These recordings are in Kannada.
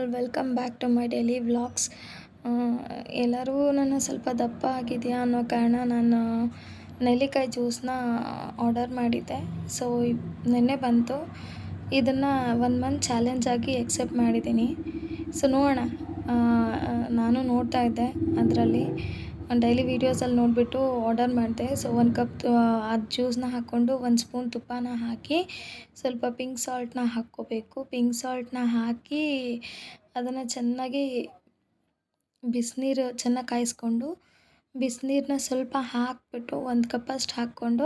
All welcome back to my daily vlogs. ಎಲ್ಲರೂ ನನ್ನ ಸ್ವಲ್ಪ ದಪ್ಪ ಆಗಿದೆಯಾ ಅನ್ನೋ ಕಾರಣ ನಾನು ನೆಲ್ಲಿಕಾಯಿ ಜ್ಯೂಸನ್ನ ಆರ್ಡರ್ ಮಾಡಿದ್ದೆ. ಸೊ ನಿನ್ನೆ ಬಂತು. ಇದನ್ನು 1 ಮಂತ್ ಚಾಲೆಂಜಾಗಿ ಎಕ್ಸೆಪ್ಟ್ ಮಾಡಿದ್ದೀನಿ. ಸೊ ನೋಡೋಣ, ನಾನು ನೋಡ್ತಾ ಇದ್ದೆ ಅದರಲ್ಲಿ ಡೈಲಿ ವೀಡಿಯೋಸಲ್ಲಿ ನೋಡಿಬಿಟ್ಟು ಆರ್ಡರ್ ಮಾಡಿದೆ. ಸೊ 1 ಕಪ್ ಅದು ಜ್ಯೂಸನ್ನ ಹಾಕ್ಕೊಂಡು 1 ಸ್ಪೂನ್ ತುಪ್ಪನ ಹಾಕಿ ಸ್ವಲ್ಪ ಪಿಂಕ್ ಸಾಲ್ಟನ್ನ ಹಾಕ್ಕೋಬೇಕು. ಪಿಂಕ್ ಸಾಲ್ಟನ್ನ ಹಾಕಿ ಅದನ್ನು ಚೆನ್ನಾಗಿ ಬಿಸಿನೀರು ಚೆನ್ನಾಗಿ ಕಾಯಿಸ್ಕೊಂಡು ಬಿಸಿನೀರನ್ನ ಸ್ವಲ್ಪ ಹಾಕಿಬಿಟ್ಟು 1 ಕಪ್ಪಷ್ಟು ಹಾಕ್ಕೊಂಡು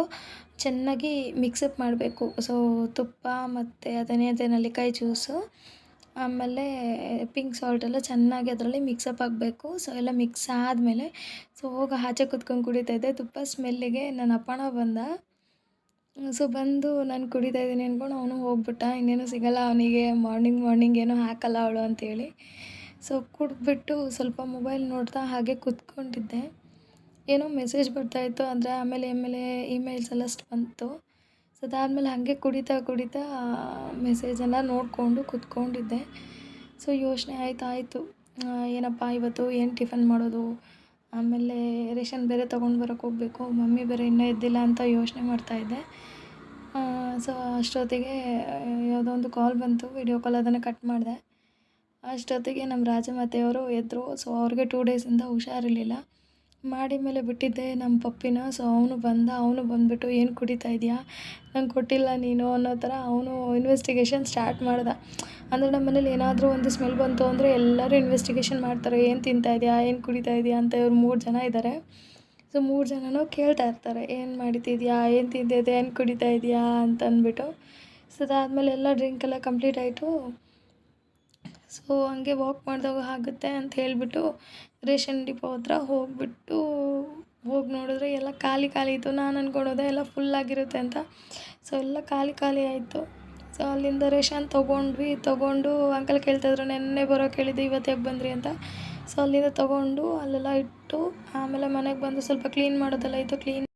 ಚೆನ್ನಾಗಿ ಮಿಕ್ಸಪ್ ಮಾಡಬೇಕು. ಸೊ ತುಪ್ಪ ಮತ್ತು ಅದೇ ನೆಲ್ಲಿಕಾಯಿ ಜ್ಯೂಸು ಆಮೇಲೆ ಪಿಂಕ್ ಸಾಲ್ಟೆಲ್ಲ ಚೆನ್ನಾಗಿ ಅದರಲ್ಲಿ ಮಿಕ್ಸಪ್ ಆಗಬೇಕು. ಸೊ ಎಲ್ಲ ಮಿಕ್ಸ್ ಆದಮೇಲೆ ಹೋಗಿ ಆಚೆ ಕುತ್ಕೊಂಡು ಕುಡಿತಾಯಿದ್ದೆ. ತುಪ್ಪ ಸ್ಮೆಲ್ಲಿಗೆ ನನ್ನ ಅಪ್ಪಣ್ಣ ಬಂದ. ಸೊ ಬಂದು ನಾನು ಕುಡಿತಾಯಿದ್ದೀನಿ ಅಂದ್ಕೊಂಡು ಅವನು ಹೋಗ್ಬಿಟ್ಟ. ಇನ್ನೇನು ಸಿಗೋಲ್ಲ ಅವನಿಗೆ, ಮಾರ್ನಿಂಗ್ ಏನೂ ಹಾಕಲ್ಲ ಅವಳು ಅಂತೇಳಿ. ಸೊ ಕುಡಿದ್ಬಿಟ್ಟು ಸ್ವಲ್ಪ ಮೊಬೈಲ್ ನೋಡ್ತಾ ಹಾಗೆ ಕುತ್ಕೊಂಡಿದ್ದೆ. ಏನೋ ಮೆಸೇಜ್ ಬರ್ತಾಯಿತ್ತು, ಆದರೆ ಆಮೇಲೆ ಇಮೇಲ್ಸ್ ಎಲ್ಲ ಬಂತು. ಸೊ ಅದಾದಮೇಲೆ ಹಾಗೆ ಕುಡಿತಾ ಮೆಸೇಜೆಲ್ಲ ನೋಡಿಕೊಂಡು ಕುತ್ಕೊಂಡಿದ್ದೆ. ಸೊ ಯೋಚನೆ ಆಯಿತು, ಏನಪ್ಪ ಇವತ್ತು ಏನು ಟಿಫನ್ ಮಾಡೋದು, ಆಮೇಲೆ ರೇಷನ್ ಬೇರೆ ತೊಗೊಂಡು ಬರೋಕ್ಕೆ ಹೋಗಬೇಕು, ಮಮ್ಮಿ ಬೇರೆ ಇನ್ನೂ ಎದ್ದಿಲ್ಲ ಅಂತ ಯೋಚನೆ ಮಾಡ್ತಾಯಿದ್ದೆ. ಸೊ ಅಷ್ಟೊತ್ತಿಗೆ ಯಾವುದೋ ಒಂದು ಕಾಲ್ ಬಂತು, ವಿಡಿಯೋ ಕಾಲ್. ಅದನ್ನು ಕಟ್ ಮಾಡಿದೆ. ಅಷ್ಟೊತ್ತಿಗೆ ನಮ್ಮ ರಾಜಮಾತೆಯವರು ಎದ್ದರು. ಸೊ ಅವ್ರಿಗೆ 2 ಡೇಸಿಂದ ಹುಷಾರಿರಲಿಲ್ಲ. ಮಾಡಿ ಮೇಲೆ ಬಿಟ್ಟಿದ್ದೆ ನಮ್ಮ ಪಪ್ಪಿನ. ಸೊ ಅವನು ಬಂದುಬಿಟ್ಟು ಏನು ಕುಡಿತಾ ಇದೆಯಾ, ನಂಗೆ ಕೊಟ್ಟಿಲ್ಲ ನೀನು ಅನ್ನೋ ಥರ ಅವನು ಇನ್ವೆಸ್ಟಿಗೇಷನ್ ಸ್ಟಾರ್ಟ್ ಮಾಡ್ದ. ಅಂದರೆ ನಮ್ಮ ಮನೇಲಿ ಏನಾದರೂ ಒಂದು ಸ್ಮೆಲ್ ಬಂತು ಅಂದರೆ ಎಲ್ಲರೂ ಇನ್ವೆಸ್ಟಿಗೇಷನ್ ಮಾಡ್ತಾರೆ, ಏನು ತಿಂತಾ ಇದೆಯಾ, ಏನು ಕುಡಿತಾ ಇದೆಯಾ ಅಂತ. ಇವ್ರು 3 ಜನ ಇದ್ದಾರೆ. ಸೊ 3 ಜನನೂ ಕೇಳ್ತಾ ಇರ್ತಾರೆ, ಏನು ಮಾಡಿತಿದ್ಯಾ, ಏನು ತಿಂತಿದ್ಯಾ, ಏನು ಕುಡಿತಾ ಇದೆಯಾ ಅಂತ ಅಂದ್ಬಿಟ್ಟು. ಸೊ ಅದಾದಮೇಲೆ ಎಲ್ಲ ಡ್ರಿಂಕ್ ಎಲ್ಲ ಕಂಪ್ಲೀಟ್ ಆಯಿತು. ಸೊ ಹಂಗೆ ವಾಕ್ ಮಾಡಿದಾಗ ಆಗುತ್ತೆ ಅಂತ ಹೇಳಿಬಿಟ್ಟು ರೇಷನ್ ಡಿಪೋ ಹತ್ರ ಹೋಗಿ ನೋಡಿದ್ರೆ ಎಲ್ಲ ಖಾಲಿ ಇತ್ತು. ನಾನು ಅಂದ್ಕೊಳೋದೆ ಎಲ್ಲ ಫುಲ್ಲಾಗಿರುತ್ತೆ ಅಂತ. ಸೊ ಎಲ್ಲ ಖಾಲಿ ಆಯಿತು. ಸೊ ಅಲ್ಲಿಂದ ರೇಷನ್ ತೊಗೊಂಡು ಅಂಕಲ್ ಕೇಳ್ತಾಯಿದ್ರು, ನೆನ್ನೆ ಬರೋಕ್ಕೆ ಹೇಳಿದ್ದೆ ಇವತ್ತು ಯಾಕೆ ಬಂದ್ರಿ ಅಂತ. ಸೊ ಅಲ್ಲಿಂದ ತೊಗೊಂಡು ಅಲ್ಲೆಲ್ಲ ಇಟ್ಟು ಆಮೇಲೆ ಮನೆಗೆ ಬಂದು ಸ್ವಲ್ಪ ಕ್ಲೀನ್ ಮಾಡೋದೆಲ್ಲ ಇತ್ತು.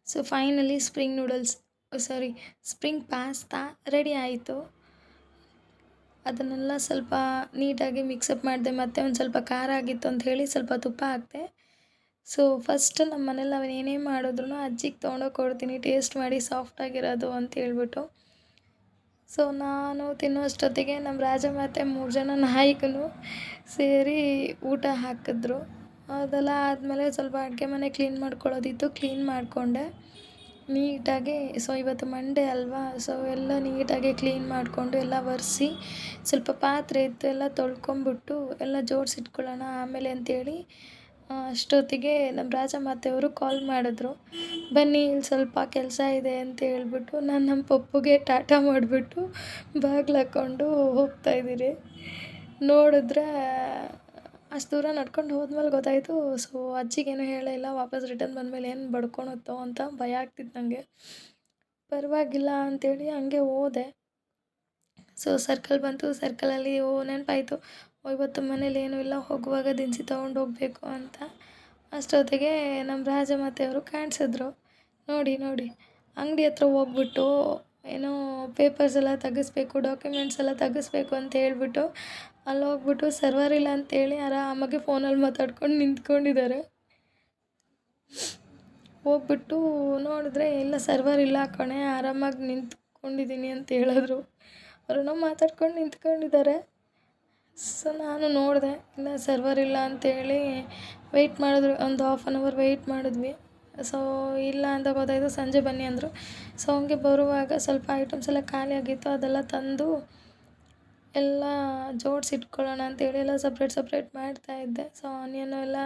So finally spring pasta ready ಆಯಿತು. ಅದನ್ನೆಲ್ಲ ಸ್ವಲ್ಪ ನೀಟಾಗಿ ಮಿಕ್ಸಪ್ ಮಾಡಿದೆ. ಮತ್ತು ಒಂದು ಸ್ವಲ್ಪ ಖಾರ ಆಗಿತ್ತು ಅಂತ ಹೇಳಿ ಸ್ವಲ್ಪ ತುಪ್ಪ ಹಾಕಿದೆ. ಸೊ ಫಸ್ಟ್ ನಮ್ಮ ಮನೇಲಿ ನಾವು ಏನೇ ಮಾಡಿದ್ರು ಅಜ್ಜಿಗೆ ತೊಗೊಂಡೋಗಿ ಕೊಡ್ತೀನಿ, ಟೇಸ್ಟ್ ಮಾಡಿ ಸಾಫ್ಟಾಗಿರೋದು ಅಂತ ಹೇಳ್ಬಿಟ್ಟು. ಸೊ ನಾನು ತಿನ್ನೋ ಅಷ್ಟೊತ್ತಿಗೆ ನಮ್ಮ ರಾಜಮಾತೆ 3 ಜನ ನಾಯಿಗೂ ಸೇರಿ ಊಟ ಹಾಕಿದ್ರು. ಅದೆಲ್ಲ ಆದಮೇಲೆ ಸ್ವಲ್ಪ ಅಡುಗೆ ಮನೆ ಕ್ಲೀನ್ ಮಾಡ್ಕೊಳ್ಳೋದಿತ್ತು, ಕ್ಲೀನ್ ಮಾಡಿಕೊಂಡೆ ನೀಟಾಗಿ. ಸೊ ಇವತ್ತು ಮಂಡೇ ಅಲ್ವಾ, ಸೊ ಎಲ್ಲ ನೀಟಾಗಿ ಕ್ಲೀನ್ ಮಾಡಿಕೊಂಡು ಎಲ್ಲ ಒರೆಸಿ ಸ್ವಲ್ಪ ಪಾತ್ರೆ ಇತ್ತು ಎಲ್ಲ ತೊಳ್ಕೊಂಬಿಟ್ಟು ಎಲ್ಲ ಜೋಡಿಸಿಟ್ಕೊಳ್ಳೋಣ ಆಮೇಲೆ ಅಂತೇಳಿ. ಅಷ್ಟೊತ್ತಿಗೆ ನಮ್ಮ ರಾಜಮಾತೆಯವರು ಕಾಲ್ ಮಾಡಿದ್ರು, ಬನ್ನಿ ಇಲ್ಲಿ ಸ್ವಲ್ಪ ಕೆಲಸ ಇದೆ ಅಂತ ಹೇಳ್ಬಿಟ್ಟು. ನಾನು ನಮ್ಮ ಪಪ್ಪುಗೆ ಟಾಟಾ ಮಾಡಿಬಿಟ್ಟು ಬಾಗ್ಲು ಹಾಕ್ಕೊಂಡು ಹೋಗ್ತಾಯಿದ್ದೀನಿ. ನೋಡಿದ್ರೆ ಅಷ್ಟು ದೂರ ನಡ್ಕೊಂಡು ಹೋದ್ಮೇಲೆ ಗೊತ್ತಾಯಿತು. ಸೊ ಅಜ್ಜಿಗೇನು ಹೇಳೇ ಇಲ್ಲ. ವಾಪಸ್ ರಿಟರ್ನ್ ಬಂದಮೇಲೆ ಏನು ಬಡ್ಕೊಳುತ್ತೋ ಅಂತ ಭಯ ಆಗ್ತಿತ್ತು ನನಗೆ. ಪರವಾಗಿಲ್ಲ ಅಂಥೇಳಿ ಹಂಗೆ ಹೋದೆ. ಸೊ ಸರ್ಕಲ್ ಬಂತು. ಸರ್ಕಲಲ್ಲಿ ನೆನಪಾಯಿತು, ಇವತ್ತು ಮನೇಲಿ ಏನೂ ಇಲ್ಲ, ಹೋಗುವಾಗ ದಿನಸಿ ತೊಗೊಂಡು ಹೋಗಬೇಕು ಅಂತ. ಅಷ್ಟೊತ್ತಿಗೆ ನಮ್ಮ ರಾಜಮಾತೆಯವರು ಕಾಣಿಸಿದ್ರು. ನೋಡಿ ಅಂಗಡಿ ಹತ್ರ ಹೋಗ್ಬಿಟ್ಟು ಏನೋ ಪೇಪರ್ಸ್ ಎಲ್ಲ ತೆಗಿಸ್ಬೇಕು, ಡಾಕ್ಯುಮೆಂಟ್ಸ್ ಎಲ್ಲ ತೆಗಿಸ್ಬೇಕು ಅಂತ ಹೇಳ್ಬಿಟ್ಟು ಅಲ್ಲಿ ಹೋಗ್ಬಿಟ್ಟು ಸರ್ವರ್ ಇಲ್ಲ ಅಂತೇಳಿ ಆರಾಮಾಗಿ ಫೋನಲ್ಲಿ ಮಾತಾಡ್ಕೊಂಡು ನಿಂತ್ಕೊಂಡಿದ್ದಾರೆ. ಹೋಗ್ಬಿಟ್ಟು ನೋಡಿದ್ರೆ ಇಲ್ಲ ಸರ್ವರ್ ಇಲ್ಲ ಕಣೆ, ಆರಾಮಾಗಿ ನಿಂತ್ಕೊಂಡಿದ್ದೀನಿ ಅಂತ ಹೇಳಿದ್ರು. ಅವ್ರನ್ನೋ ಮಾತಾಡ್ಕೊಂಡು ನಿಂತ್ಕೊಂಡಿದ್ದಾರೆ. ಸೊ ನಾನು ನೋಡಿದೆ, ಇಲ್ಲ ಸರ್ವರ್ ಇಲ್ಲ ಅಂತೇಳಿ ವೆಯ್ಟ್ ಮಾಡಿದ್ವಿ. ಒಂದು 1/2 ಅವರ್ ವೆಯ್ಟ್ ಮಾಡಿದ್ವಿ. ಸೊ ಇಲ್ಲ ಅಂತ ಗೊತ್ತಾಯಿತು, ಸಂಜೆ ಬನ್ನಿ ಅಂದರು. ಸೊ ಹಂಗೆ ಬರುವಾಗ ಸ್ವಲ್ಪ ಐಟಮ್ಸ್ ಎಲ್ಲ ಖಾಲಿ ಆಗಿತ್ತು, ಅದೆಲ್ಲ ತಂದು ಎಲ್ಲ ಜೋಡಿಸಿಟ್ಕೊಳ್ಳೋಣ ಅಂತೇಳಿ ಎಲ್ಲ ಸಪ್ರೇಟ್ ಮಾಡ್ತಾಯಿದ್ದೆ. ಸೊ ಆನಿಯನ್ನು ಎಲ್ಲ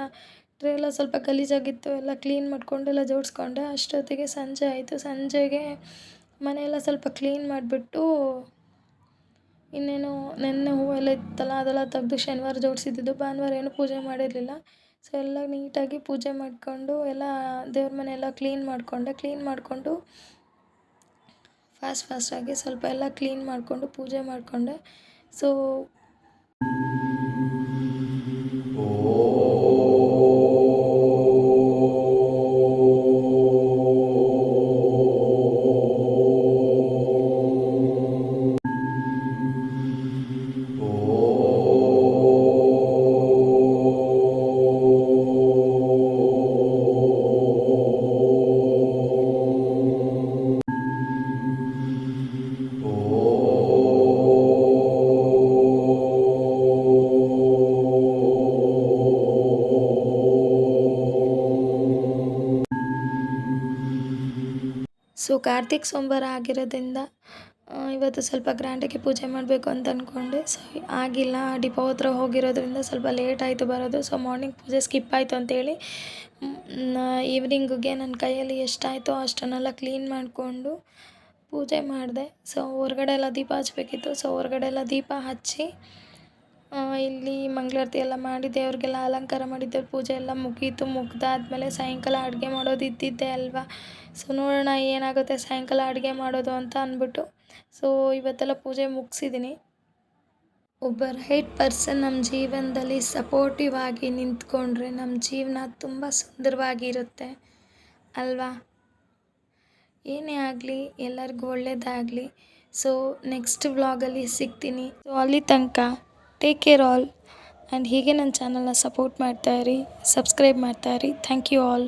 ಟ್ರೇ ಎಲ್ಲ ಸ್ವಲ್ಪ ಗಲೀಜಾಗಿತ್ತು, ಎಲ್ಲ ಕ್ಲೀನ್ ಮಾಡಿಕೊಂಡು ಎಲ್ಲ ಜೋಡಿಸ್ಕೊಂಡೆ. ಅಷ್ಟೊತ್ತಿಗೆ ಸಂಜೆ ಆಯಿತು. ಸಂಜೆಗೆ ಮನೆಯೆಲ್ಲ ಸ್ವಲ್ಪ ಕ್ಲೀನ್ ಮಾಡಿಬಿಟ್ಟು, ಇನ್ನೇನು ನೆನ್ನೆ ಹೂವೆಲ್ಲ ಇತ್ತಲ್ಲ ಅದೆಲ್ಲ ತೆಗ್ದು ಶನಿವಾರ ಜೋಡಿಸಿದ್ದು, ಭಾನುವಾರ ಏನೂ ಪೂಜೆ ಮಾಡಿರಲಿಲ್ಲ. ಸೊ ಎಲ್ಲ ನೀಟಾಗಿ ಪೂಜೆ ಮಾಡಿಕೊಂಡು ಎಲ್ಲ ದೇವ್ರ ಮನೆ ಎಲ್ಲ ಕ್ಲೀನ್ ಮಾಡಿಕೊಂಡು ಫಾಸ್ಟಾಗಿ ಸ್ವಲ್ಪ ಎಲ್ಲ ಕ್ಲೀನ್ ಮಾಡಿಕೊಂಡು ಪೂಜೆ ಮಾಡಿಕೊಂಡೆ. ಸೊ ಕಾರ್ತಿಕ್ ಸೋಮವಾರ ಆಗಿರೋದ್ರಿಂದ ಇವತ್ತು ಸ್ವಲ್ಪ ಗ್ರ್ಯಾಂಡಾಗಿ ಪೂಜೆ ಮಾಡಬೇಕು ಅಂತ ಅಂದ್ಕೊಂಡೆ. ಸೊ ಆಗಿಲ್ಲ, ಡಿಪೋ ಹತ್ರ ಹೋಗಿರೋದ್ರಿಂದ ಸ್ವಲ್ಪ ಲೇಟ್ ಆಯಿತು ಬರೋದು. ಸೊ ಮಾರ್ನಿಂಗ್ ಪೂಜೆ ಸ್ಕಿಪ್ ಆಯಿತು ಅಂತೇಳಿ ಈವ್ನಿಂಗಿಗೆ ನನ್ನ ಕೈಯಲ್ಲಿ ಎಷ್ಟಾಯಿತೋ ಅಷ್ಟನ್ನೆಲ್ಲ ಕ್ಲೀನ್ ಮಾಡಿಕೊಂಡು ಪೂಜೆ ಮಾಡಿದೆ. ಸೊ ಹೊರಗಡೆ ಎಲ್ಲ ದೀಪ ಹಚ್ಚಬೇಕಿತ್ತು. ಸೊ ಹೊರಗಡೆ ಎಲ್ಲ ದೀಪ ಹಚ್ಚಿ ಇಲ್ಲಿ ಮಂಗಳಾರತಿ ಎಲ್ಲ ಮಾಡಿ ದೇವ್ರಿಗೆಲ್ಲ ಅಲಂಕಾರ ಮಾಡಿದ್ದೆ. ಪೂಜೆ ಎಲ್ಲ ಮುಗಿದಾದ್ಮೇಲೆ ಸಾಯಂಕಾಲ ಅಡುಗೆ ಮಾಡೋದು ಇದ್ದಿದ್ದೆ ಅಲ್ವಾ. ಸೊ ನೋಡೋಣ ಏನಾಗುತ್ತೆ ಸಾಯಂಕಾಲ ಅಡುಗೆ ಮಾಡೋದು ಅಂತ ಅಂದ್ಬಿಟ್ಟು ಸೊ ಇವತ್ತೆಲ್ಲ ಪೂಜೆ ಮುಗಿಸಿದ್ದೀನಿ. ಒಬ್ಬ ರೈಟ್ ಪರ್ಸನ್ ನಮ್ಮ ಜೀವನದಲ್ಲಿ ಸಪೋರ್ಟಿವ್ ಆಗಿ ನಿಂತ್ಕೊಂಡ್ರೆ ನಮ್ಮ ಜೀವನ ತುಂಬ ಸುಂದರವಾಗಿರುತ್ತೆ ಅಲ್ವಾ. ಏನೇ ಆಗಲಿ ಎಲ್ಲರಿಗೂ ಒಳ್ಳೆಯದಾಗಲಿ. ಸೊ ನೆಕ್ಸ್ಟ್ ವ್ಲಾಗಲ್ಲಿ ಸಿಗ್ತೀನಿ. ಸೊ ಅಲ್ಲಿ ತನಕ ಟೇಕ್ ಕೇರ್ ಆಲ್. ಆ್ಯಂಡ್ ಹೀಗೆ ನನ್ನ ಚಾನಲ್ನ ಸಪೋರ್ಟ್ ಮಾಡ್ತಾಯಿರಿ, ಸಬ್ಸ್ಕ್ರೈಬ್ ಮಾಡ್ತಾಯಿರಿ. Thank you all.